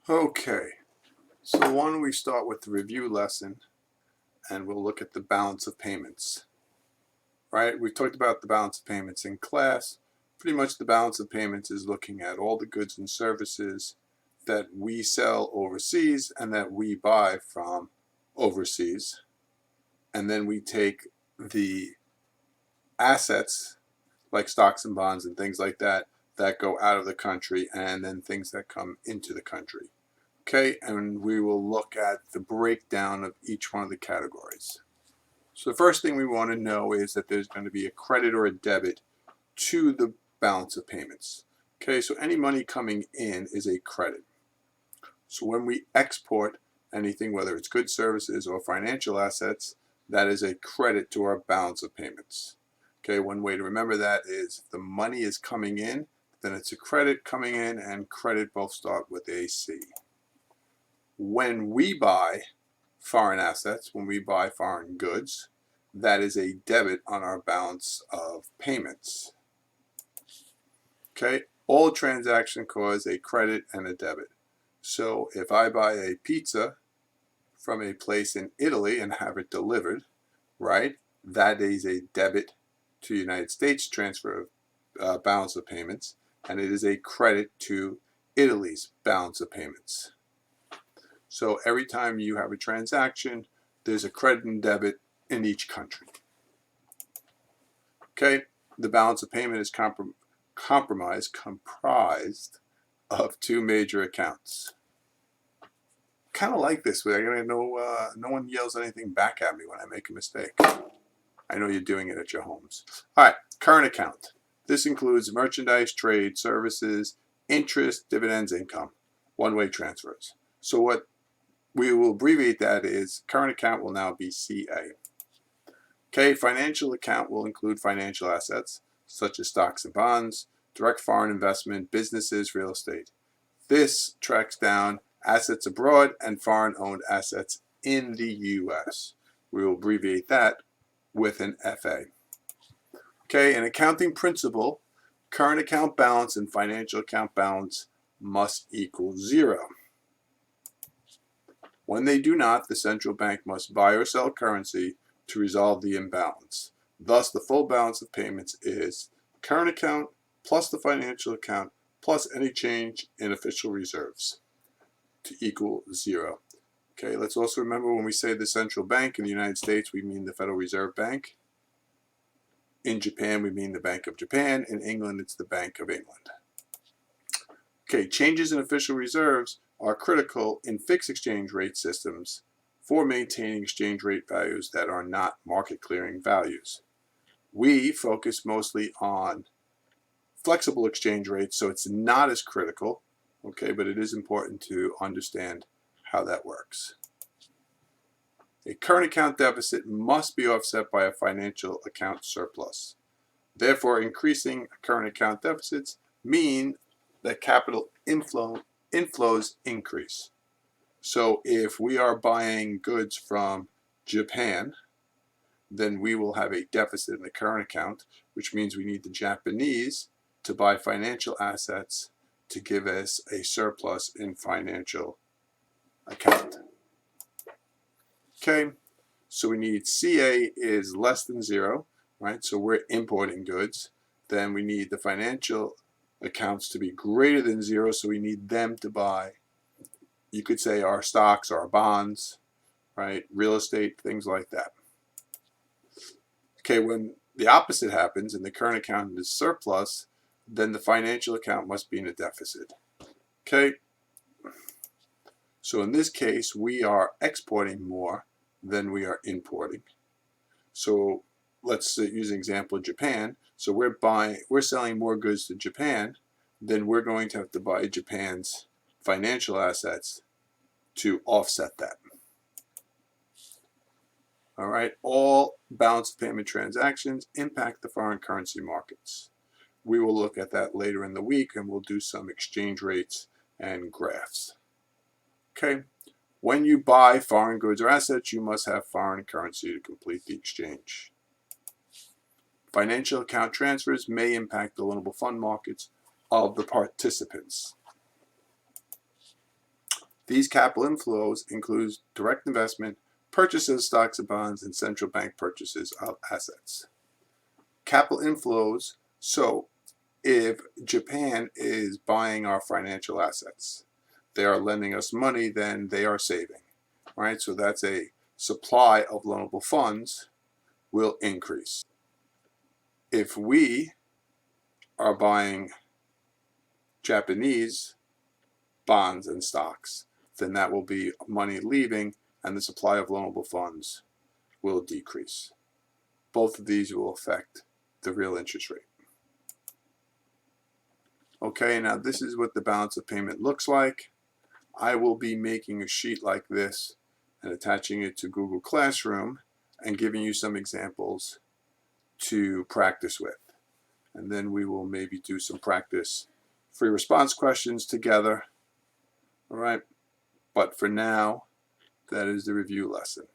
Okay, so why don't we start with the review lesson and we'll look at the balance of payments. Right? We've talked about the balance of payments in class. Pretty much the balance of payments is looking at all the goods and services that we sell overseas and that we buy from overseas. And then we take the assets like stocks and bonds and things like that that go out of the country and then things that come into the country. Okay, and we will look at the breakdown of each one of the categories. So the first thing we want to know is that there's going to be a credit or a debit to the balance of payments. Okay, so any money coming in is a credit. So when we export anything, whether it's goods, services, or financial assets, that is a credit to our balance of payments. Okay, one way to remember that is if the money is coming in, then it's a credit coming in, and credit both start with a C. When we buy foreign assets, when we buy foreign goods, that is a debit on our balance of payments. Okay, all transactions cause a credit and a debit. So if I buy a pizza from a place in Italy and have it delivered, right, that is a debit to the United States transfer of balance of payments, and it is a credit to Italy's balance of payments. So every time you have a transaction, there's a credit and debit in each country. Okay, the balance of payment is comprised of two major accounts. Kind of like this, but I gotta know no one yells anything back at me when I make a mistake. I know you're doing it at your homes. All right, current account. This includes merchandise, trade, services, interest, dividends, income, one-way transfers. So what we will abbreviate that is current account will now be CA. Okay, financial account will include financial assets such as stocks and bonds, direct foreign investment, businesses, real estate. This tracks down assets abroad and foreign owned assets in the US. We will abbreviate that with an FA. Okay, an accounting principle, current account balance and financial account balance must equal 0. When they do not, the central bank must buy or sell currency to resolve the imbalance. Thus, the full balance of payments is current account plus the financial account plus any change in official reserves to equal 0. Okay, let's also remember when we say the central bank in the United States, we mean the Federal Reserve Bank. In Japan, we mean the Bank of Japan. In England, it's the Bank of England. Okay, changes in official reserves are critical in fixed exchange rate systems for maintaining exchange rate values that are not market clearing values. We focus mostly on flexible exchange rates, so it's not as critical, okay, but it is important to understand how that works. A current account deficit must be offset by a financial account surplus. Therefore, increasing current account deficits mean that capital inflows increase. So if we are buying goods from Japan, then we will have a deficit in the current account, which means we need the Japanese to buy financial assets to give us a surplus in financial account. Okay, so we need CA is less than 0, right? So we're importing goods. Then we need the financial accounts to be greater than 0, so we need them to buy, you could say, our stocks, our bonds, right? Real estate, things like that. Okay, when the opposite happens and the current account is surplus, then the financial account must be in a deficit. Okay, so in this case, we are exporting more than we are importing. So let's use an example of Japan. So we're selling more goods to Japan, then we're going to have to buy Japan's financial assets to offset that. All right, all balance of payment transactions impact the foreign currency markets. We will look at that later in the week and we'll do some exchange rates and graphs. Okay, when you buy foreign goods or assets, you must have foreign currency to complete the exchange. Financial account transfers may impact the loanable fund markets of the participants. These capital inflows include direct investment, purchases of stocks and bonds, and central bank purchases of assets. Capital inflows, so if Japan is buying our financial assets, they are lending us money, then they are saving, right? So that's a supply of loanable funds will increase. If we are buying Japanese bonds and stocks, then that will be money leaving and the supply of loanable funds will decrease. Both of these will affect the real interest rate. Okay, now this is what the balance of payment looks like. I will be making a sheet like this and attaching it to Google Classroom and giving you some examples to practice with. And then we will maybe do some practice free response questions together. All right, but for now, that is the review lesson.